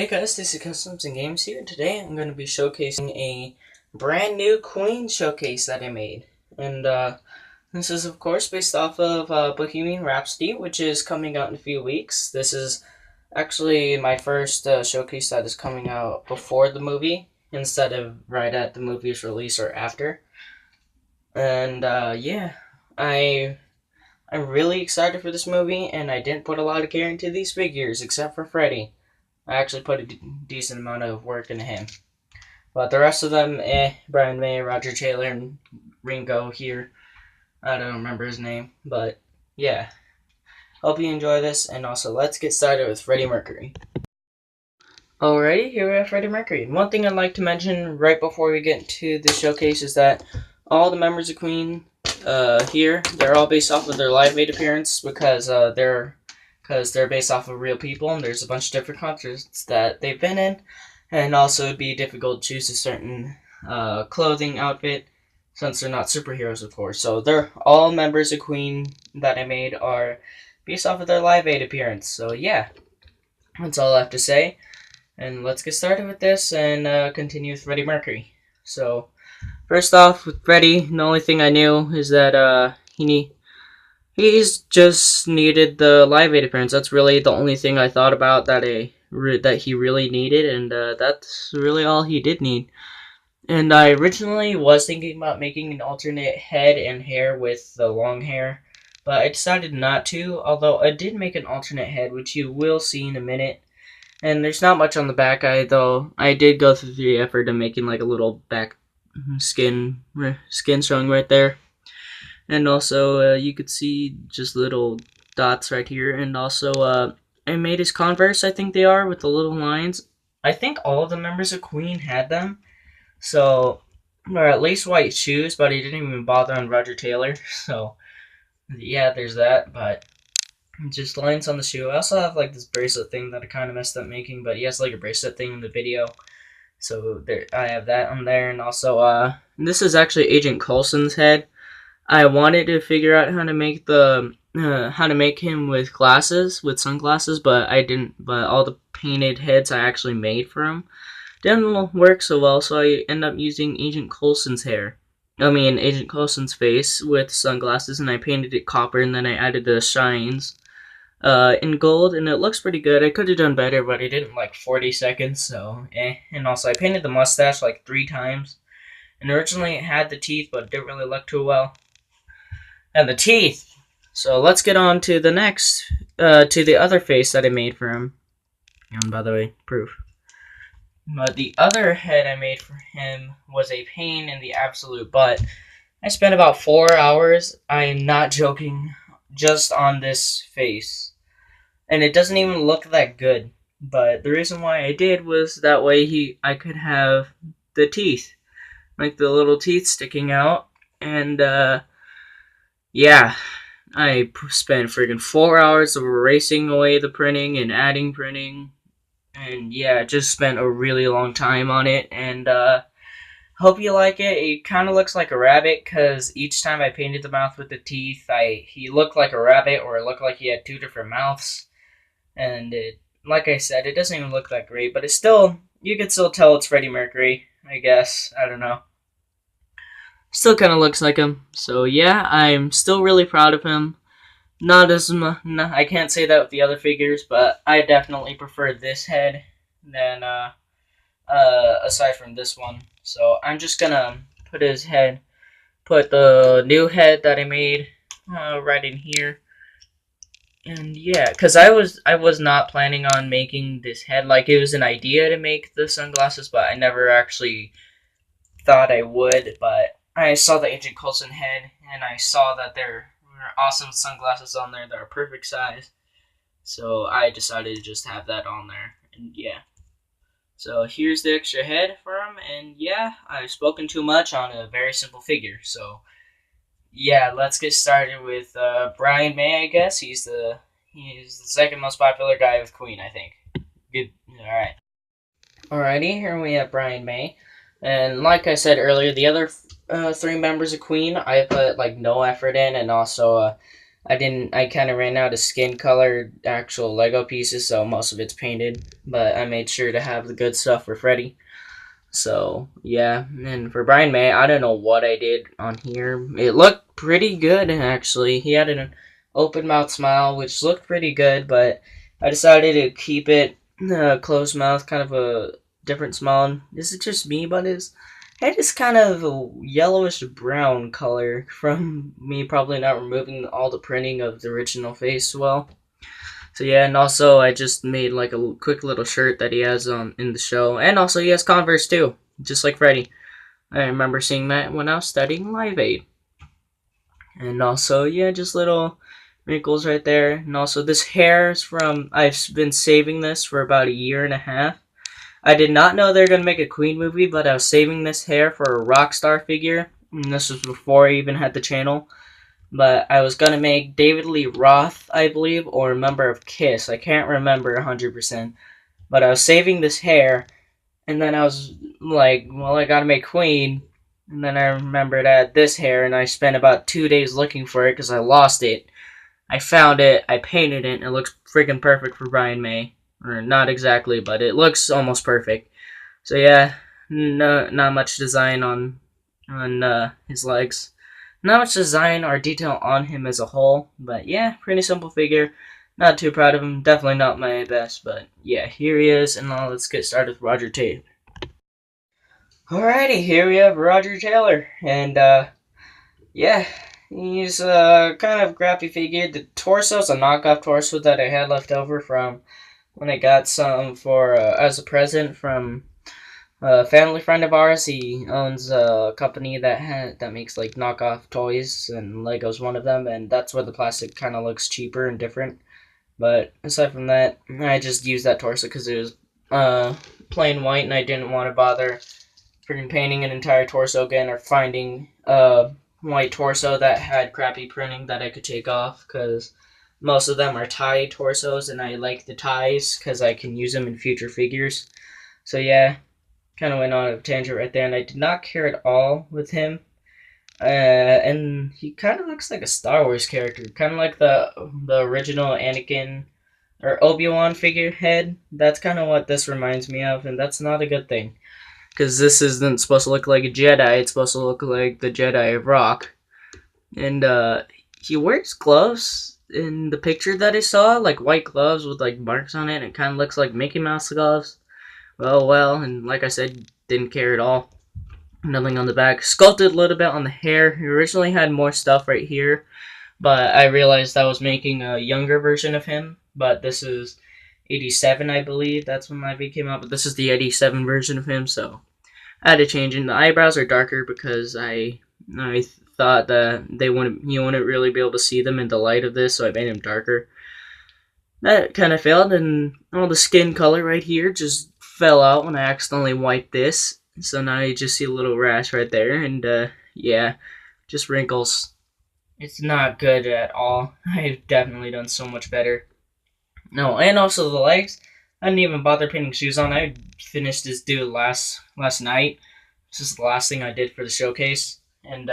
Hey guys, this is Customs and Games here. Today I'm going to be showcasing a brand new Queen showcase that I made. And this is of course based off of Bohemian Rhapsody, which is coming out in a few weeks. This is actually my first showcase that is coming out before the movie, instead of right at the movie's release or after. And yeah, I'm really excited for this movie, and I didn't put a lot of care into these figures, except for Freddie. I actually put a decent amount of work into him. But the rest of them, Brian May, Roger Taylor, and Ringo here. I don't remember his name, but yeah. Hope you enjoy this, and also let's get started with Freddie Mercury. Alrighty, here we have Freddie Mercury. One thing I'd like to mention right before we get into the showcase is that all the members of Queen here, they're all based off of their Live Aid appearance because they're based off of real people, and there's a bunch of different concerts that they've been in, and also it'd be difficult to choose a certain clothing outfit since they're not superheroes, of course. So they're all members of Queen that I made are based off of their Live Aid appearance. So yeah, that's all I have to say, and let's get started with this and continue with Freddie Mercury. So first off, with Freddie, the only thing I knew is that he's just needed the Live Aid appearance. That's really the only thing I thought about that he really needed, and that's really all he did need. And I originally was thinking about making an alternate head and hair with the long hair, but I decided not to, although I did make an alternate head, which you will see in a minute. And there's not much on the back eye, though. I did go through the effort of making like a little back skin showing right there. And also, you could see just little dots right here. And also, I made his Converse, I think they are, with the little lines. I think all of the members of Queen had them. So, or at least white shoes, but he didn't even bother on Roger Taylor. So, yeah, there's that. But just lines on the shoe. I also have like this bracelet thing that I kind of messed up making, but he has like a bracelet thing in the video. So, there, I have that on there. And also, this is actually Agent Coulson's head. I wanted to figure out how to make him with sunglasses, but I didn't. But all the painted heads I actually made for him didn't work so well, so I ended up using Agent Coulson's face with sunglasses, and I painted it copper, and then I added the shines in gold, and it looks pretty good. I could have done better, but I did it in like 40 seconds, so And also, I painted the mustache like 3 times, and originally it had the teeth, but it didn't really look too well. And the teeth. So let's get on to the next, to the other face that I made for him. And by the way, proof. But the other head I made for him was a pain in the absolute butt. I spent about 4 hours, I am not joking, just on this face. And it doesn't even look that good. But the reason why I did was that way I could have the teeth. Like the little teeth sticking out. And, yeah, I spent friggin' 4 hours of erasing away the printing and adding printing. And yeah, just spent a really long time on it. And hope you like it. It kind of looks like a rabbit, because each time I painted the mouth with the teeth, he looked like a rabbit, or it looked like he had 2 different mouths. And like I said, it doesn't even look that great, but you can still tell it's Freddie Mercury, I guess. I don't know. Still kind of looks like him. So yeah, I'm still really proud of him. Not as much. I can't say that with the other figures, but I definitely prefer this head than aside from this one. So I'm just gonna put the new head that I made right in here. And yeah, because I was not planning on making this head. Like, it was an idea to make the sunglasses, but I never actually thought I would. But I saw the Agent Coulson head, and I saw that there were awesome sunglasses on there that are perfect size. So I decided to just have that on there, and yeah. So here's the extra head for him, and yeah, I've spoken too much on a very simple figure. So yeah, let's get started with Brian May, I guess. He's the second most popular guy with Queen, I think. Good. Alright. Alrighty, here we have Brian May. And like I said earlier, the other 3 members of Queen, I put like no effort in, and also I kind of ran out of skin colored actual Lego pieces, so most of it's painted. But I made sure to have the good stuff for Freddie. So yeah, and for Brian May, I don't know what I did on here. It looked pretty good actually. He had an open mouth smile, which looked pretty good, but I decided to keep it closed mouth, kind of a different smile. This is just me, but his head is kind of a yellowish brown color from me probably not removing all the printing of the original face well. So yeah, and also I just made like a quick little shirt that he has on in the show, and also he has Converse too, just like Freddie. I remember seeing that when I was studying Live Aid, and also yeah, just little wrinkles right there, and also this hair is from I've been saving this for about a year and a half. I did not know they were gonna make a Queen movie, but I was saving this hair for a rock star figure, and this was before I even had the channel. But I was gonna make David Lee Roth, I believe, or a member of Kiss. I can't remember 100%. But I was saving this hair, and then I was like, well, I gotta make Queen. And then I remembered I had this hair, and I spent about 2 days looking for it because I lost it. I found it, I painted it, and it looks freaking perfect for Brian May. Or not exactly, but it looks almost perfect. So yeah, no, not much design on his legs. Not much design or detail on him as a whole, but yeah, pretty simple figure. Not too proud of him. Definitely not my best, but yeah, here he is, and now let's get started with Roger Taylor. Alrighty, here we have Roger Taylor, and yeah, he's a kind of crappy figure. The torso's a knockoff torso that I had left over from when I got some for as a present from a family friend of ours. He owns a company that makes like knockoff toys, and Lego's one of them, and that's where the plastic kind of looks cheaper and different. But aside from that, I just used that torso because it was plain white, and I didn't want to bother freaking painting an entire torso again or finding a white torso that had crappy printing that I could take off, because most of them are tie torsos, and I like the ties because I can use them in future figures. So yeah, kind of went on a tangent right there, and I did not care at all with him. And he kind of looks like a Star Wars character, kind of like the original Anakin or Obi-Wan figurehead. That's kind of what this reminds me of, and that's not a good thing, because this isn't supposed to look like a Jedi. It's supposed to look like the Jedi of Rock, and he wears gloves in the picture that I saw, like white gloves with like marks on it. It kind of looks like Mickey Mouse gloves. Well, and like I said, didn't care at all. Nothing on the back. Sculpted a little bit on the hair. He originally had more stuff right here, but I realized I was making a younger version of him. But this is 87, I believe. That's when my V came out. But this is the 87 version of him, so I had to change it. The eyebrows are darker because I thought that you wouldn't really be able to see them in the light of this, so I made them darker. That kind of failed, and all the skin color right here just fell out when I accidentally wiped this. So now you just see a little rash right there, and yeah, just wrinkles. It's not good at all. I've definitely done so much better. No, and also the legs. I didn't even bother putting shoes on. I finished this dude last night. This is the last thing I did for the showcase, and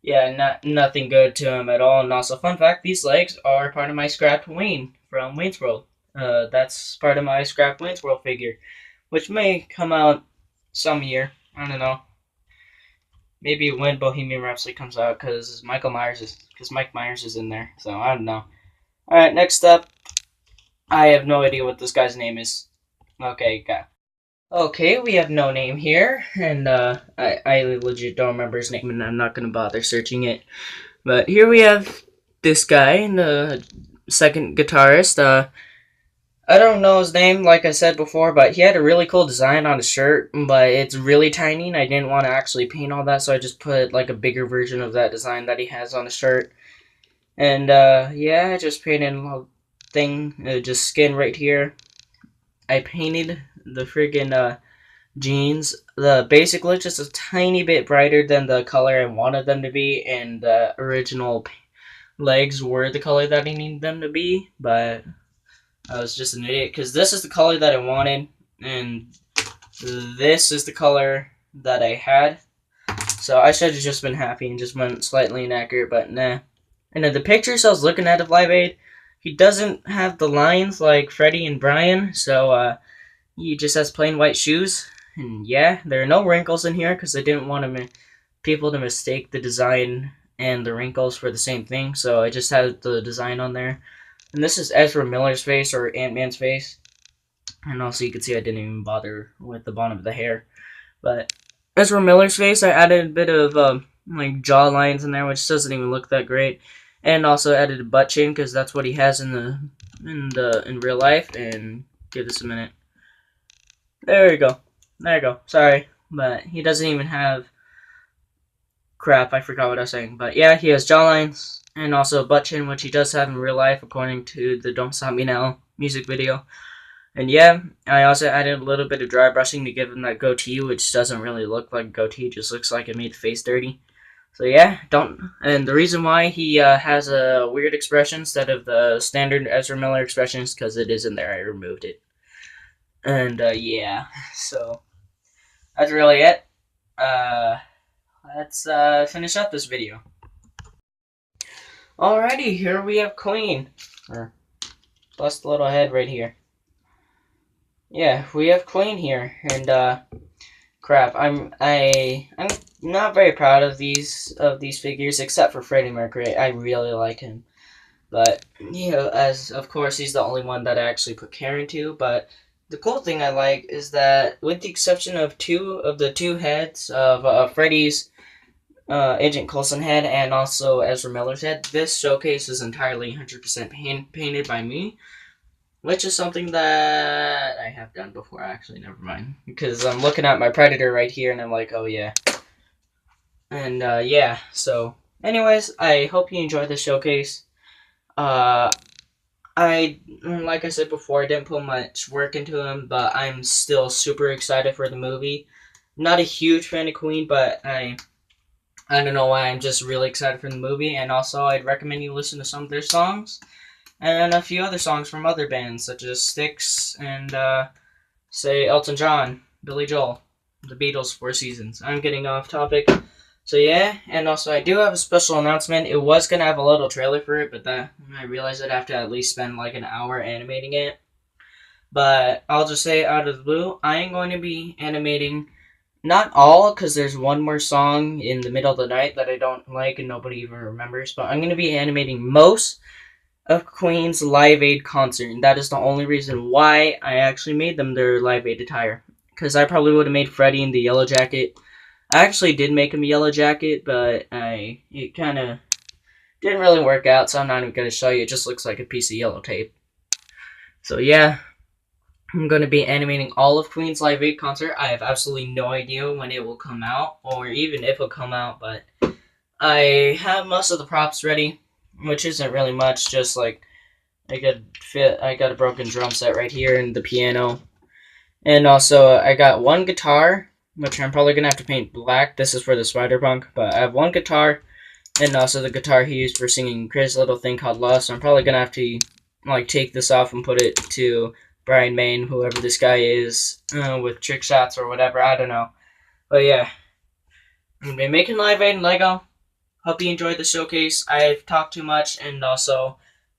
yeah, nothing good to him at all. And also, fun fact: these legs are part of my scrapped Wayne from Wayne's World. That's part of my scrapped Wayne's World figure, which may come out some year. I don't know. Maybe when Bohemian Rhapsody comes out, because Mike Myers is in there. So I don't know. All right, next up, I have no idea what this guy's name is. Okay, got. Okay, we have no name here, and I legit don't remember his name, and I'm not gonna bother searching it. But here we have this guy, the second guitarist. I don't know his name, like I said before, but he had a really cool design on his shirt, but it's really tiny, and I didn't want to actually paint all that, so I just put like a bigger version of that design that he has on his shirt. And yeah, I just painted a little thing, just skin right here. I painted the friggin' jeans. The basic look just a tiny bit brighter than the color I wanted them to be, and the original legs were the color that I needed them to be, but I was just an idiot, because this is the color that I wanted, and this is the color that I had. So I should have just been happy and just went slightly inaccurate, but nah. And in the pictures I was looking at of Live Aid, he doesn't have the lines like Freddie and Brian, so he just has plain white shoes. And yeah, there are no wrinkles in here because I didn't want people to mistake the design and the wrinkles for the same thing, so I just had the design on there. And this is Ezra Miller's face, or Ant-Man's face. And also you can see I didn't even bother with the bottom of the hair. But Ezra Miller's face, I added a bit of like jaw lines in there, which doesn't even look that great. And also added a butt chin because that's what he has in real life. And give this a minute. There you go. There you go. Sorry, but he doesn't even have. Crap, I forgot what I was saying. But yeah, he has jawlines and also a butt chin, which he does have in real life, according to the Don't Stop Me Now music video. And yeah, I also added a little bit of dry brushing to give him that goatee, which doesn't really look like a goatee, just looks like it made the face dirty. So yeah, and the reason why he has a weird expression instead of the standard Ezra Miller expression is because it is in there. I removed it. And yeah, so that's really it. Let's finish up this video. Alrighty, here we have Queen. Plus the little head right here. Yeah, we have Queen here, and crap, I'm not very proud of these figures, except for Freddie Mercury. I really like him, but you know, as of course he's the only one that I actually put care into. But the cool thing I like is that, with the exception of two heads of Freddie's Agent Coulson head and also Ezra Miller's head, this showcase is entirely 100% painted by me. Which is something that I have done before, actually, never mind. Because I'm looking at my Predator right here, and I'm like, oh yeah. And, yeah, so, anyways, I hope you enjoyed the showcase. Like I said before, I didn't put much work into them, but I'm still super excited for the movie. Not a huge fan of Queen, but I don't know why, I'm just really excited for the movie, and also I'd recommend you listen to some of their songs. And a few other songs from other bands, such as Styx and, say, Elton John, Billy Joel, the Beatles, Four Seasons. I'm getting off topic. So yeah, and also I do have a special announcement. It was going to have a little trailer for it, but I realized I'd have to at least spend like an hour animating it. But I'll just say out of the blue, I am going to be animating, not all, because there's one more song in the middle of the night that I don't like and nobody even remembers, but I'm going to be animating most of Queen's Live Aid concert, and that is the only reason why I actually made them their Live Aid attire. Because I probably would have made Freddie in the yellow jacket. I actually did make him a yellow jacket, but it kind of didn't really work out, so I'm not even going to show you. It just looks like a piece of yellow tape. So yeah, I'm going to be animating all of Queen's Live Aid concert. I have absolutely no idea when it will come out, or even if it'll come out, but I have most of the props ready. Which isn't really much, just like I got a broken drum set right here and the piano. And also I got one guitar, which I'm probably gonna have to paint black. This is for the Spider-Punk, but I have one guitar and also the guitar he used for singing Crazy Little Thing Called Love, so I'm probably gonna have to like take this off and put it to Brian Main, whoever this guy is, with trick shots or whatever, I don't know. But yeah, I'm gonna be making Live Aid in Lego. Hope you enjoyed the showcase. I've talked too much, and also,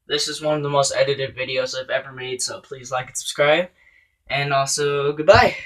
this is one of the most edited videos I've ever made, so please like and subscribe. And also, goodbye!